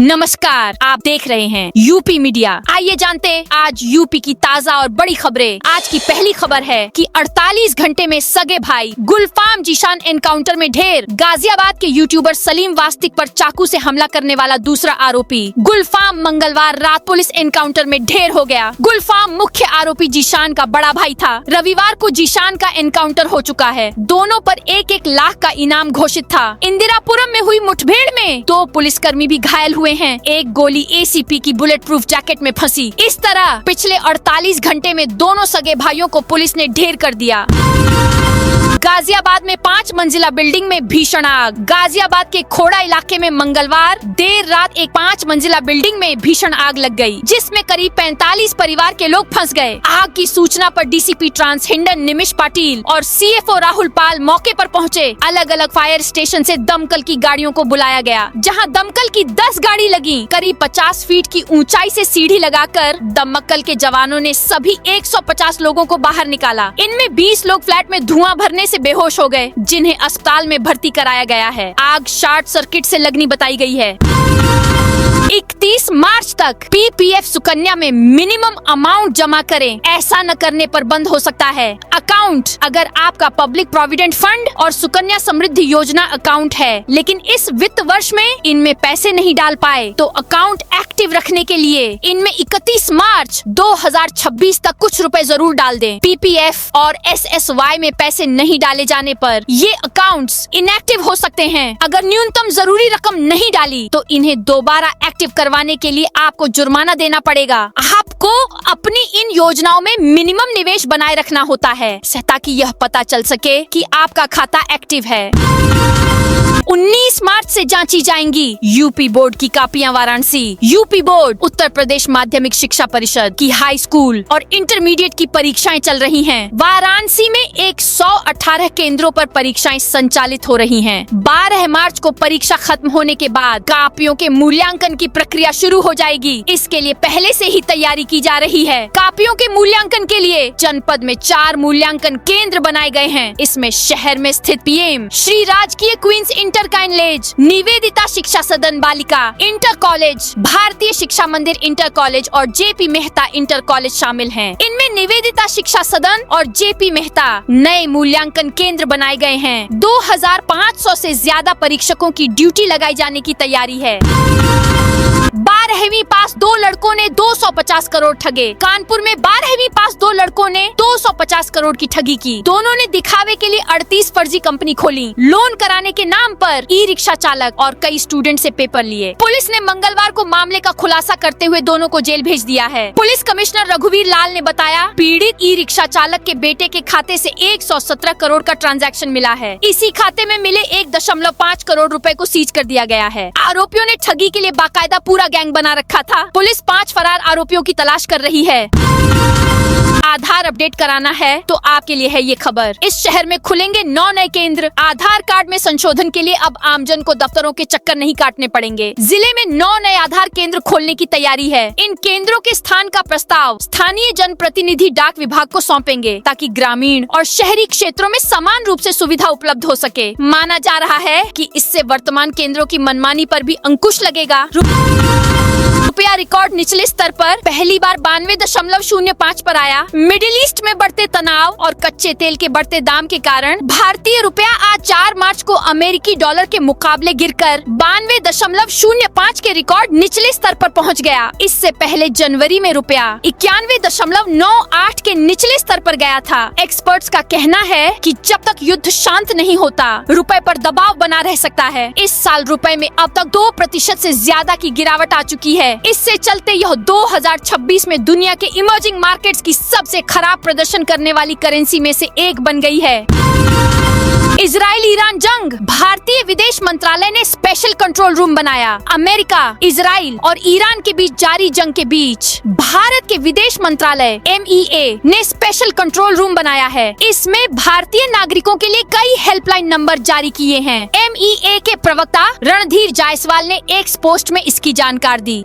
नमस्कार, आप देख रहे हैं यूपी मीडिया। आइए जानते आज यूपी की ताजा और बड़ी खबरें। आज की पहली खबर है कि 48 घंटे में सगे भाई गुलफाम जीशान एनकाउंटर में ढेर। गाजियाबाद के यूट्यूबर सलीम वास्तिक पर चाकू से हमला करने वाला दूसरा आरोपी गुलफाम मंगलवार रात पुलिस एनकाउंटर में ढेर हो गया। गुलफाम मुख्य आरोपी जीशान का बड़ा भाई था। रविवार को जीशान का एनकाउंटर हो चुका है। दोनों पर 1-1 लाख का इनाम घोषित था। इंदिरापुरम में हुई मुठभेड़ में 2 पुलिसकर्मी भी घायल हुए हैं। एक गोली एसीपी की बुलेट प्रूफ जैकेट में फंसी। इस तरह पिछले 48 घंटे में दोनों सगे भाइयों को पुलिस ने ढेर कर दिया। गाजियाबाद में 5 मंजिला बिल्डिंग में भीषण आग। गाजियाबाद के खोड़ा इलाके में मंगलवार देर रात एक 5 मंजिला बिल्डिंग में भीषण आग लग गई, जिसमें करीब 45 परिवार के लोग फंस गए। आग की सूचना पर डीसीपी ट्रांस हिंडन निमिष पाटिल और सीएफओ राहुल पाल मौके पर पहुंचे। अलग अलग फायर स्टेशन से दमकल की गाड़ियों को बुलाया गया, जहां दमकल की 10 गाड़ी लगी। करीब 50 फीट की ऊंचाई से सीढ़ी लगाकर दमकल के जवानों ने सभी 150 लोगों को बाहर निकाला। इनमें 20 लोग फ्लैट में धुआं भरने से बेहोश हो गए, जिन्हें अस्पताल में भर्ती कराया गया है। आग शॉर्ट सर्किट से लगनी बताई गई है। 31 मार्च तक पीपीएफ सुकन्या में मिनिमम अमाउंट जमा करें। ऐसा न करने पर बंद हो सकता है अकाउंट। अगर आपका पब्लिक प्रोविडेंट फंड और सुकन्या समृद्धि योजना अकाउंट है, लेकिन इस वित्त वर्ष में इनमें पैसे नहीं डाल पाए, तो अकाउंट एक्टिव रखने के लिए इनमें 31 मार्च 2026 तक कुछ रुपए जरूर डाल दें। पीपीएफ और एसएसवाई में पैसे नहीं डाले जाने पर ये अकाउंट्स इनएक्टिव हो सकते हैं। अगर न्यूनतम जरूरी रकम नहीं डाली तो इन्हें दोबारा एक्टिव करवाने के लिए आपको जुर्माना देना पड़ेगा। आपको अपनी इन योजनाओं में मिनिमम निवेश बनाए रखना होता है, ताकि यह पता चल सके कि आपका खाता एक्टिव है। 19 मार्च से जांची जाएंगी यूपी बोर्ड की कापियां। वाराणसी यूपी बोर्ड उत्तर प्रदेश माध्यमिक शिक्षा परिषद की हाई स्कूल और इंटरमीडिएट की परीक्षाएं चल रही हैं। वाराणसी में 118 केंद्रों पर परीक्षाएं संचालित हो रही हैं। 12 मार्च को परीक्षा खत्म होने के बाद कापियों के मूल्यांकन की प्रक्रिया शुरू हो जाएगी। इसके लिए पहले से ही तैयारी की जा रही है। कापियों के मूल्यांकन के लिए जनपद में 4 मूल्यांकन केंद्र बनाए गए हैं। इसमें शहर में स्थित पीएम श्री राजकीय क्वींस इंटर काइनलेज, निवेदिता शिक्षा सदन बालिका इंटर कॉलेज, भारतीय शिक्षा मंदिर इंटर कॉलेज और जेपी मेहता इंटर कॉलेज शामिल हैं। इनमें निवेदिता शिक्षा सदन और जेपी मेहता नए मूल्यांकन केंद्र बनाए गए हैं। 2500 से ज्यादा परीक्षकों की ड्यूटी लगाई जाने की तैयारी है। 12वीं पास 2 लड़कों ने 250 करोड़ ठगे। कानपुर में 12वीं पास 2 लड़कों ने 250 करोड़ की ठगी की। दोनों ने दिखावे के लिए 38 फर्जी कंपनी खोली। लोन कराने के नाम पर ई रिक्शा चालक और कई स्टूडेंट से पेपर लिए। पुलिस ने मंगलवार को मामले का खुलासा करते हुए दोनों को जेल भेज दिया है। पुलिस कमिश्नर रघुवीर लाल ने बताया, पीड़ित ई रिक्शा चालक के बेटे के खाते से 117 करोड़ का ट्रांजैक्शन मिला है। इसी खाते में मिले 1.5 करोड़ रुपए को सीज कर दिया गया है। आरोपियों ने ठगी के लिए बाकायदा पूरा गैंग बना रखा था। पुलिस 5 फरार आरोपियों की तलाश कर रही है। आधार अपडेट कराना है तो आपके लिए है ये खबर। इस शहर में खुलेंगे 9 नए केंद्र। आधार कार्ड में संशोधन के लिए अब आमजन को दफ्तरों के चक्कर नहीं काटने पड़ेंगे। जिले में 9 नए आधार केंद्र खोलने की तैयारी है। इन केंद्रों के स्थान का प्रस्ताव स्थानीय जनप्रतिनिधि डाक विभाग को सौंपेंगे, ताकि ग्रामीण और शहरी क्षेत्रों में समान रूप से सुविधा उपलब्ध हो सके। माना जा रहा है कि इससे वर्तमान केंद्रों की मनमानी पर भी अंकुश लगेगा। रुपया रिकॉर्ड निचले स्तर पर पहली बार 92.05 पर आया। मिडिल ईस्ट में बढ़ते तनाव और कच्चे तेल के बढ़ते दाम के कारण भारतीय रुपया आज 4 मार्च को अमेरिकी डॉलर के मुकाबले गिरकर 92.05 के रिकॉर्ड निचले स्तर पर पहुंच गया। इससे पहले जनवरी में रुपया 91.98 के निचले स्तर पर गया था। एक्सपर्ट्स का कहना है कि जब तक युद्ध शांत नहीं होता, रुपए पर दबाव बना रह सकता है। इस साल रुपए में अब तक 2% से ज्यादा की गिरावट आ चुकी है। इससे चलते यह 2026 में दुनिया के इमर्जिंग मार्केट्स की सबसे खराब प्रदर्शन करने वाली करेंसी में से एक बन गई है। इजराइल ईरान जंग। भारतीय विदेश मंत्रालय ने स्पेशल कंट्रोल रूम बनाया। अमेरिका, इजराइल और ईरान के बीच जारी जंग के बीच भारत के विदेश मंत्रालय MEA ने स्पेशल कंट्रोल रूम बनाया है। इसमें भारतीय नागरिकों के लिए कई हेल्पलाइन नंबर जारी किए हैं। MEA के प्रवक्ता रणधीर जायसवाल ने एक्स पोस्ट में इसकी जानकारी दी।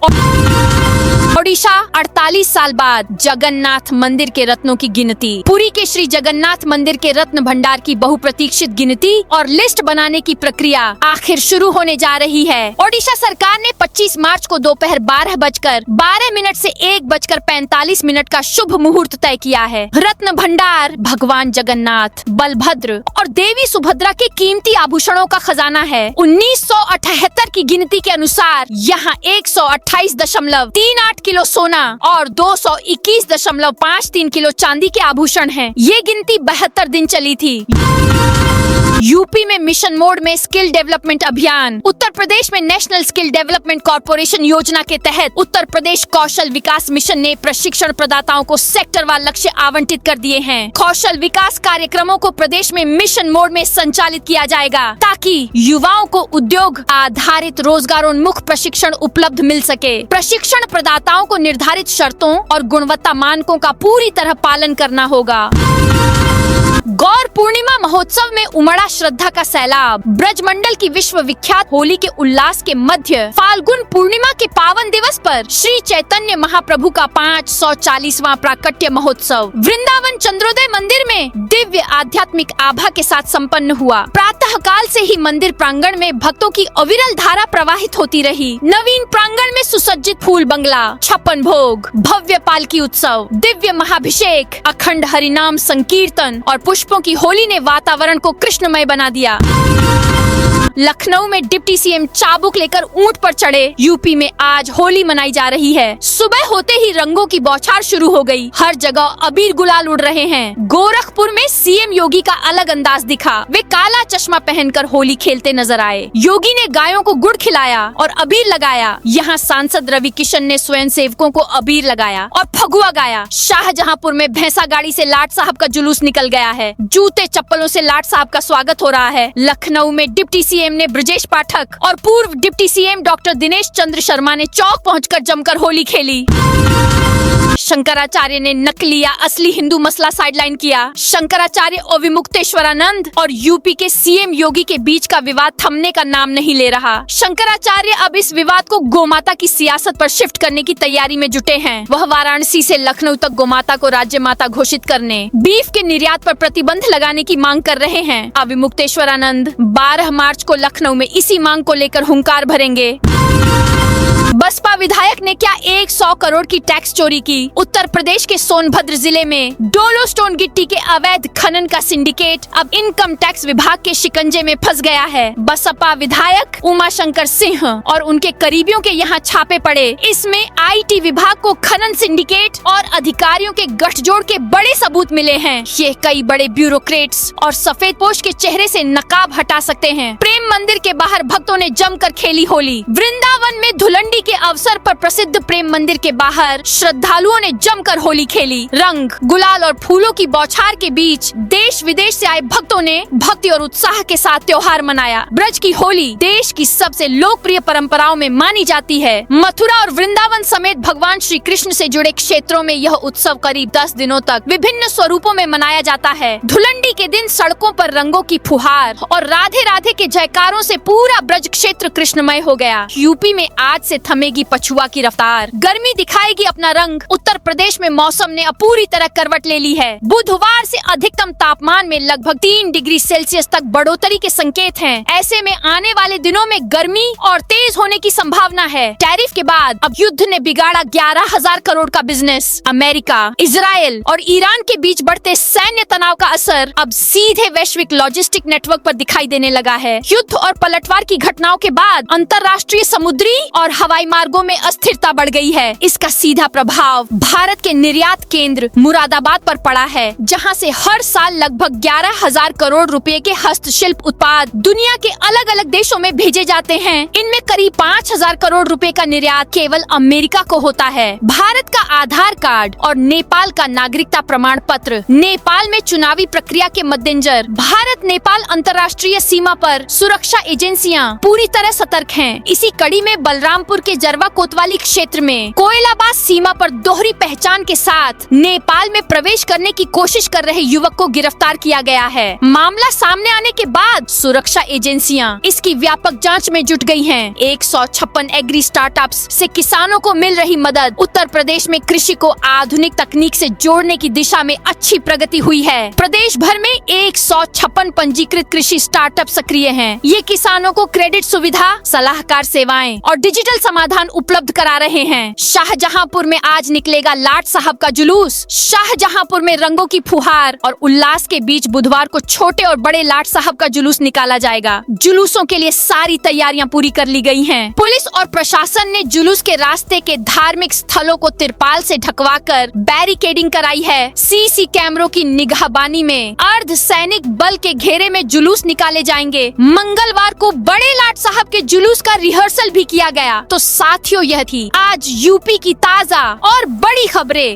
ओडिशा 48 साल बाद जगन्नाथ मंदिर के रत्नों की गिनती। पुरी के श्री जगन्नाथ मंदिर के रत्न भंडार की बहुप्रतीक्षित गिनती और लिस्ट बनाने की प्रक्रिया आखिर शुरू होने जा रही है। ओडिशा सरकार ने 25 मार्च को दोपहर 12:12 से 1:45 का शुभ मुहूर्त तय किया है। रत्न भंडार भगवान जगन्नाथ, बलभद्र और देवी सुभद्रा के कीमती आभूषणों का खजाना है। 1978 की गिनती के अनुसार यहाँ 128.38 किलो सोना और 221.53 किलो चांदी के आभूषण हैं। ये गिनती 72 दिन चली थी। यूपी में मिशन मोड में स्किल डेवलपमेंट अभियान। उत्तर प्रदेश में नेशनल स्किल डेवलपमेंट कॉर्पोरेशन योजना के तहत उत्तर प्रदेश कौशल विकास मिशन ने प्रशिक्षण प्रदाताओं को सेक्टरवार लक्ष्य आवंटित कर दिए हैं। कौशल विकास कार्यक्रमों को प्रदेश में मिशन मोड में संचालित किया जाएगा ताकि युवाओं को उद्योग आधारित रोजगारोन्मुख प्रशिक्षण उपलब्ध मिल सके। प्रशिक्षण प्रदाताओं को निर्धारित शर्तों और गुणवत्ता मानकों का पूरी तरह पालन करना होगा। गौर पूर्णिमा महोत्सव में उमड़ा श्रद्धा का सैलाब। ब्रजमंडल की विश्व विख्यात होली के उल्लास के मध्य फाल्गुन पूर्णिमा के पावन दिवस पर श्री चैतन्य महाप्रभु का 540वां प्राकट्य महोत्सव वृंदावन चंद्रोदय मंदिर में दिव्य आध्यात्मिक आभा के साथ संपन्न हुआ। प्रातः काल से ही मंदिर प्रांगण में भक्तों की अविरल धारा प्रवाहित होती रही। नवीन प्रांगण में सुसज्जित फूल बंगला, 56 भोग, भव्य पालकी उत्सव, दिव्य महाभिषेक, अखंड हरिनाम संकीर्तन और पुष्पों की होली ने वातावरण को कृष्णमय बना दिया। लखनऊ में डिप्टी सीएम चाबुक लेकर ऊंट पर चढ़े। यूपी में आज होली मनाई जा रही है। सुबह होते ही रंगों की बौछार शुरू हो गई। हर जगह अबीर गुलाल उड़ रहे हैं। गोरखपुर में सीएम योगी का अलग अंदाज दिखा। वे काला चश्मा पहनकर होली खेलते नजर आए। योगी ने गायों को गुड़ खिलाया और अबीर लगाया। यहाँ सांसद रवि किशन ने स्वयं सेवकों को अबीर लगाया और फगुआ गाया। शाहजहांपुर में भैंसा गाड़ी से लाट साहब का जुलूस निकल गया है। जूते चप्पलों से लाट साहब का स्वागत हो रहा है। लखनऊ में डिप्टी सीएम ने ब्रजेश पाठक और पूर्व deputy CM doctor Dinesh Chandra Sharma ने चौक पहुंचकर जमकर होली खेली। शंकराचार्य ने नकली या असली हिंदू मसला साइडलाइन किया। शंकराचार्य अविमुक्तेश्वरानंद और यूपी के सीएम योगी के बीच का विवाद थमने का नाम नहीं ले रहा। शंकराचार्य अब इस विवाद को गोमाता की सियासत पर शिफ्ट करने की तैयारी में जुटे हैं। वह वाराणसी से लखनऊ तक गोमाता को राज्य माता घोषित करने, बीफ के निर्यात पर प्रतिबंध लगाने की मांग कर रहे हैं। अविमुक्तेश्वरानंद 12 मार्च को लखनऊ में इसी मांग को लेकर हुंकार भरेंगे। बसपा विधायक ने क्या 100 करोड़ की टैक्स चोरी की। उत्तर प्रदेश के सोनभद्र जिले में डोलो स्टोन गिट्टी के अवैध खनन का सिंडिकेट अब इनकम टैक्स विभाग के शिकंजे में फंस गया है। बसपा विधायक उमाशंकर सिंह और उनके करीबियों के यहाँ छापे पड़े। इसमें आईटी विभाग को खनन सिंडिकेट और अधिकारियों के गठजोड़ के बड़े सबूत मिले हैं। ये कई बड़े ब्यूरोक्रेट्स और सफेद पोश के चेहरे से नकाब हटा सकते हैं। प्रेम मंदिर के बाहर भक्तों ने जमकर खेली होली। वृंदावन में धुलंडी के अवसर पर प्रसिद्ध प्रेम मंदिर के बाहर श्रद्धालुओं ने जमकर होली खेली। रंग, गुलाल और फूलों की बौछार के बीच देश विदेश से आए भक्तों ने भक्ति और उत्साह के साथ त्योहार मनाया। ब्रज की होली देश की सबसे लोकप्रिय परंपराओं में मानी जाती है। मथुरा और वृंदावन समेत भगवान श्री कृष्ण से जुड़े क्षेत्रों में यह उत्सव करीब 10 दिनों तक विभिन्न स्वरूपों में मनाया जाता है। धुलंडी के दिन सड़कों पर रंगों की फुहार और राधे राधे के जयकारों से पूरा ब्रज क्षेत्र कृष्णमय हो गया। यूपी में आज से थमेगी पछुआ की रफ्तार। गर्मी दिखाएगी अपना रंग। उत्तर प्रदेश में मौसम ने अब पूरी तरह करवट ले ली है। बुधवार से अधिकतम तापमान में लगभग 3 डिग्री सेल्सियस तक बढ़ोतरी के संकेत हैं। ऐसे में आने वाले दिनों में गर्मी और तेज होने की संभावना है। टैरिफ के बाद अब युद्ध ने बिगाड़ा 11,000 करोड़ का बिजनेस। अमेरिका, इजराइल और ईरान के बीच बढ़ते सैन्य तनाव का असर अब सीधे वैश्विक लॉजिस्टिक नेटवर्क पर दिखाई देने लगा है। युद्ध और पलटवार की घटनाओं के बाद अंतर्राष्ट्रीय समुद्री और हवाई मार्गों में अस्थिरता बढ़ गई है। इसका सीधा प्रभाव भारत के निर्यात केंद्र मुरादाबाद पर पड़ा है, जहां से हर साल लगभग 11,000 करोड़ रुपए के हस्तशिल्प उत्पाद दुनिया के अलग अलग देशों में भेजे जाते हैं। इनमें करीब 5,000 करोड़ रुपए का निर्यात केवल अमेरिका को होता है। भारत का आधार कार्ड और नेपाल का नागरिकता प्रमाण पत्र। नेपाल में चुनावी प्रक्रिया के मद्देनजर भारत नेपाल अंतर्राष्ट्रीय सीमा पर सुरक्षा एजेंसियां पूरी तरह सतर्क हैं। इसी कड़ी में बलरामपुर के जरवा कोतवाली क्षेत्र में कोयलाबाद सीमा पर दोहरी पहचान के साथ नेपाल में प्रवेश करने की कोशिश कर रहे युवक को गिरफ्तार किया गया है। मामला सामने आने के बाद सुरक्षा एजेंसियां इसकी व्यापक जांच में जुट गई हैं। 156 एग्री स्टार्टअप्स से किसानों को मिल रही मदद। उत्तर प्रदेश में कृषि को आधुनिक तकनीक से जोड़ने की दिशा में अच्छी प्रगति हुई है। प्रदेश भर में 156 पंजीकृत कृषि स्टार्टअप सक्रिय हैं। ये किसानों को क्रेडिट सुविधा, सलाहकार सेवाएं और डिजिटल समाधान उपलब्ध करा रहे हैं। शाहजहांपुर में आज निकलेगा लाट साहब का जुलूस। शाहजहांपुर में रंगों की फुहार और उल्लास के बीच बुधवार को छोटे और बड़े लाट साहब का जुलूस निकाला जाएगा। जुलूसों के लिए सारी तैयारियां पूरी कर ली गई हैं। पुलिस और प्रशासन ने जुलूस के रास्ते के धार्मिक स्थलों को तिरपाल से ढकवाकर बैरिकेडिंग कराई है। सीसी कैमरों की निगहबानी में अर्ध सैनिक बल के घेरे में जुलूस निकाले जाएंगे। मंगलवार को बड़े लाट साहब के जुलूस का रिहर्सल भी किया गया। तो साथियों, यह थी आज यूपी की ताजा और बड़ी खबरें।